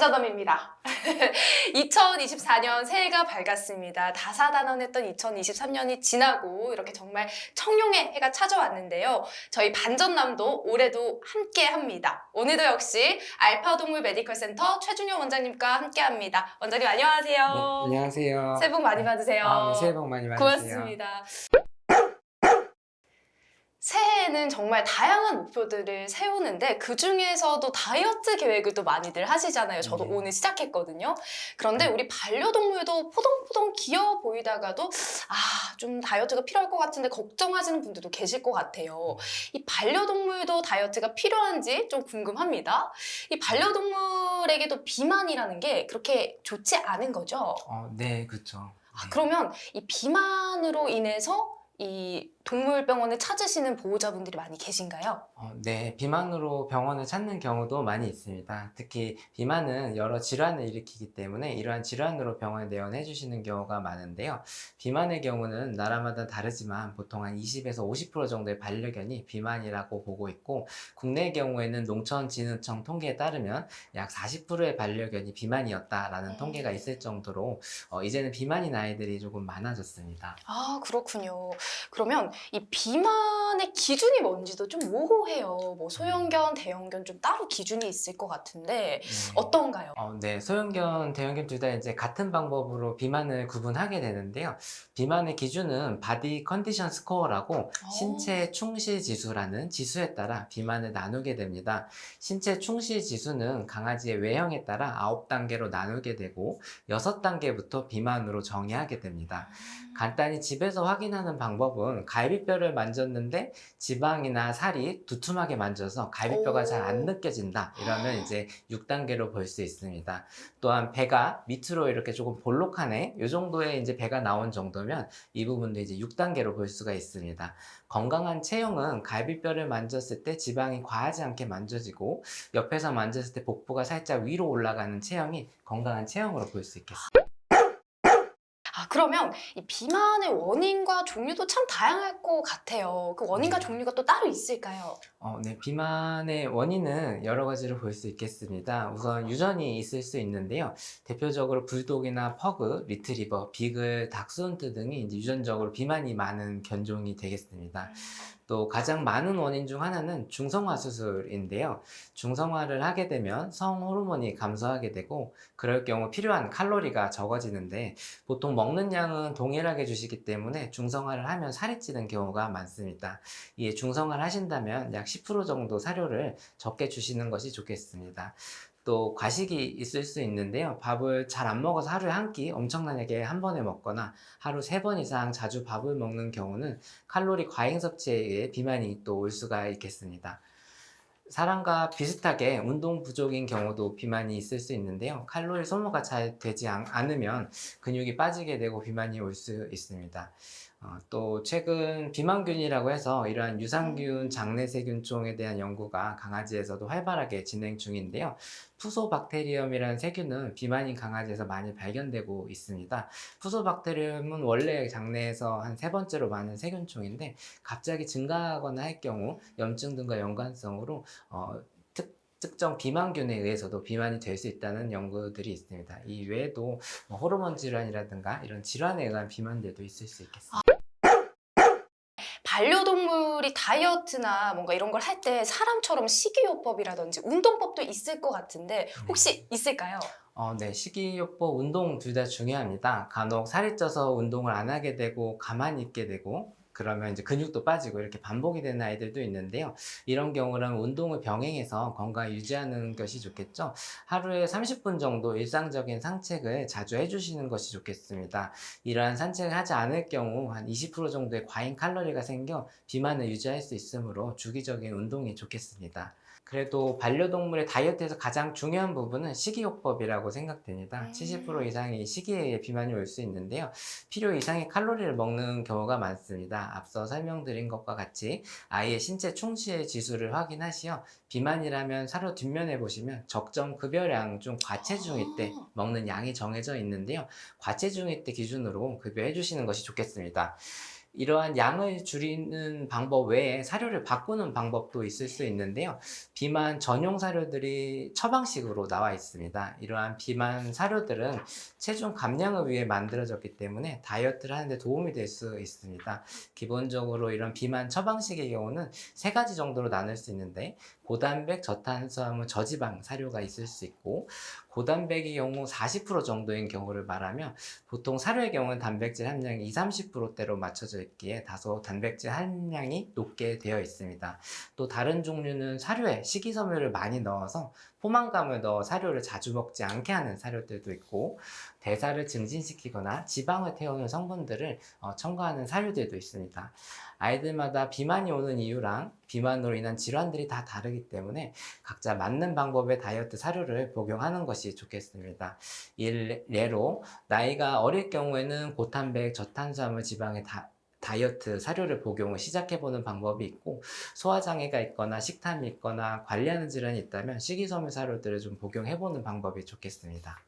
반자담입니다. 2024년 새해가 밝았습니다. 다사다난했던 2023년이 지나고 이렇게 정말 청룡의 해가 찾아왔는데요. 저희 반전남도 올해도 함께 합니다. 오늘도 역시 알파동물 메디컬 센터 최준영 원장님과 함께 합니다. 원장님 안녕하세요. 네, 안녕하세요. 새해 복 많이 받으세요. 네, 새해 복 많이 받으세요. 고맙습니다. 새해에는 정말 다양한 목표들을 세우는데 그 중에서도 다이어트 계획을 또 많이들 하시잖아요. 저도 네. 오늘 시작했거든요. 그런데 우리 반려동물도 포동포동 귀여워 보이다가도 좀 다이어트가 필요할 것 같은데 걱정하시는 분들도 계실 것 같아요. 이 반려동물도 다이어트가 필요한지 좀 궁금합니다. 이 반려동물에게도 비만이라는 게 그렇게 좋지 않은 거죠? 네, 그렇죠. 네. 그러면 이 비만으로 인해서 이 동물병원을 찾으시는 보호자분들이 많이 계신가요? 네, 비만으로 병원을 찾는 경우도 많이 있습니다. 특히 비만은 여러 질환을 일으키기 때문에 이러한 질환으로 병원에 내원해 주시는 경우가 많은데요. 비만의 경우는 나라마다 다르지만 보통 한 20에서 50% 정도의 반려견이 비만이라고 보고 있고, 국내의 경우에는 농촌진흥청 통계에 따르면 약 40%의 반려견이 비만이었다라는 통계가 있을 정도로 이제는 비만인 아이들이 조금 많아졌습니다. 그렇군요. 그러면 이 비만의 기준이 뭔지도 좀 모호해요. 뭐 소형견, 대형견 좀 따로 기준이 있을 것 같은데 어떤가요? 네, 소형견, 대형견 둘 다 이제 같은 방법으로 비만을 구분하게 되는데요. 비만의 기준은 바디 컨디션 스코어라고 신체 충실 지수라는 지수에 따라 비만을 나누게 됩니다. 신체 충실 지수는 강아지의 외형에 따라 9단계로 나누게 되고 6단계부터 비만으로 정의하게 됩니다. 간단히 집에서 확인하는 방법은 갈비뼈를 만졌는데 지방이나 살이 두툼하게 만져서 갈비뼈가 잘 안 느껴진다. 이러면 이제 6단계로 볼 수 있습니다. 또한 배가 밑으로 이렇게 조금 볼록하네. 이 정도의 이제 배가 나온 정도면 이 부분도 이제 6단계로 볼 수가 있습니다. 건강한 체형은 갈비뼈를 만졌을 때 지방이 과하지 않게 만져지고 옆에서 만졌을 때 복부가 살짝 위로 올라가는 체형이 건강한 체형으로 볼 수 있겠습니다. 그러면 이 비만의 원인과 종류도 참 다양할 것 같아요. 그 원인과 종류가 또 따로 있을까요? 네, 비만의 원인은 여러 가지로 볼 수 있겠습니다. 우선 유전이 있을 수 있는데요. 대표적으로 불독이나 퍼그, 리트리버, 비글, 닥스훈트 등이 이제 유전적으로 비만이 많은 견종이 되겠습니다. 또 가장 많은 원인 중 하나는 중성화 수술인데요. 중성화를 하게 되면 성 호르몬이 감소하게 되고 그럴 경우 필요한 칼로리가 적어지는데 보통 먹는 양은 동일하게 주시기 때문에 중성화를 하면 살이 찌는 경우가 많습니다. 이에 중성화를 하신다면 약 10% 정도 사료를 적게 주시는 것이 좋겠습니다. 또 과식이 있을 수 있는데요. 밥을 잘 안 먹어서 하루에 한 끼 엄청나게 한 번에 먹거나 하루 3번 이상 자주 밥을 먹는 경우는 칼로리 과잉 섭취에 의해 비만이 또 올 수가 있겠습니다. 사람과 비슷하게 운동 부족인 경우도 비만이 있을 수 있는데요. 칼로리 소모가 잘 되지 않으면 근육이 빠지게 되고 비만이 올 수 있습니다. 또 최근 비만균이라고 해서 이러한 유산균 장내세균종에 대한 연구가 강아지에서도 활발하게 진행 중인데요. 푸소박테리움이라는 세균은 비만인 강아지에서 많이 발견되고 있습니다. 푸소박테리움은 원래 장내에서 한 3번째로 많은 세균종인데 갑자기 증가하거나 할 경우 염증 등과 연관성으로 특정 비만균에 의해서도 비만이 될 수 있다는 연구들이 있습니다. 이 외에도 호르몬 질환이라든가 이런 질환에 의한 비만들도 있을 수 있겠습니다. 반려동물이 다이어트나 뭔가 이런 걸 할 때 사람처럼 식이요법이라든지 운동법도 있을 것 같은데 혹시 있을까요? 네, 식이요법, 운동 둘 다 중요합니다. 간혹 살이 쪄서 운동을 안 하게 되고 가만히 있게 되고 그러면 이제 근육도 빠지고 이렇게 반복이 되는 아이들도 있는데요. 이런 경우는 운동을 병행해서 건강을 유지하는 것이 좋겠죠. 하루에 30분 정도 일상적인 산책을 자주 해주시는 것이 좋겠습니다. 이러한 산책을 하지 않을 경우 한 20% 정도의 과잉 칼로리가 생겨 비만을 유지할 수 있으므로 주기적인 운동이 좋겠습니다. 그래도 반려동물의 다이어트에서 가장 중요한 부분은 식이요법이라고 생각됩니다. 70% 이상이 식이에 의해 비만이 올 수 있는데요. 필요 이상의 칼로리를 먹는 경우가 많습니다. 앞서 설명드린 것과 같이 아이의 신체 충실 지수를 확인하시어 비만이라면 사료 뒷면에 보시면 적정 급여량 중 과체중일 때 먹는 양이 정해져 있는데요. 과체중일 때 기준으로 급여해 주시는 것이 좋겠습니다. 이러한 양을 줄이는 방법 외에 사료를 바꾸는 방법도 있을 수 있는데요. 비만 전용 사료들이 처방식으로 나와 있습니다. 이러한 비만 사료들은 체중 감량을 위해 만들어졌기 때문에 다이어트를 하는 데 도움이 될 수 있습니다. 기본적으로 이런 비만 처방식의 경우는 세 가지 정도로 나눌 수 있는데, 고단백, 저탄수화물, 저지방 사료가 있을 수 있고, 고단백의 경우 40% 정도인 경우를 말하면, 보통 사료의 경우는 단백질 함량이 20-30%대로 맞춰져 있기에 다소 단백질 함량이 높게 되어 있습니다. 또 다른 종류는 사료에 식이섬유를 많이 넣어서 포만감을 넣어 사료를 자주 먹지 않게 하는 사료들도 있고, 대사를 증진시키거나 지방을 태우는 성분들을 첨가하는 사료들도 있습니다. 아이들마다 비만이 오는 이유랑 비만으로 인한 질환들이 다 다르기 때문에 각자 맞는 방법의 다이어트 사료를 복용하는 것이 좋겠습니다. 예로 나이가 어릴 경우에는 고탄백, 저탄수화물, 지방의 다이어트 사료를 복용을 시작해보는 방법이 있고, 소화장애가 있거나 식탐이 있거나 관리하는 질환이 있다면 식이섬유 사료들을 좀 복용해보는 방법이 좋겠습니다.